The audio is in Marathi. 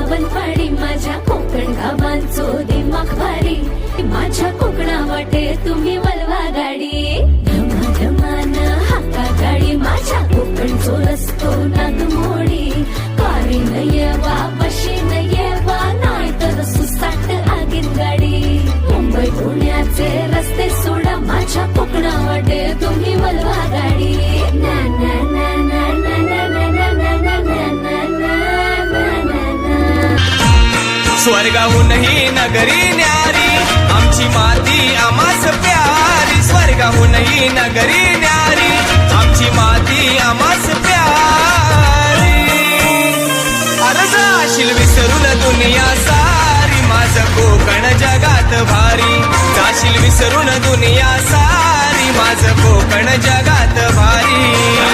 बावनपाडी माझ्या कोकण गावांचो दिमाग भारी माझ्या कोकणा वाटे तुम्ही वलवा गाडी धमाधमान हाका गाडी माझ्या कोकणचो रस्तो नागमोडी कारीन येवा बशीन येवा नाही तर सुसाट आगीन गाडी मुंबई पुण्याचे रस्ते सोडा माझ्या कोकणा वाटे तुम्ही वलवा गाडी ना ना ना ना ना ना ना ना ना ना ना स्वर्गाहूनही नगरी न्यारी आमची माती आम्हास प्यारी स्वर्गाहूनही नगरी न्यारी आमची माती आम्हास प्यारी अरे जाशील विसरून दुनिया सारी माझं कोकण जगात भारी जाशील विसरून दुनिया सारी माझं कोकण जगात भारी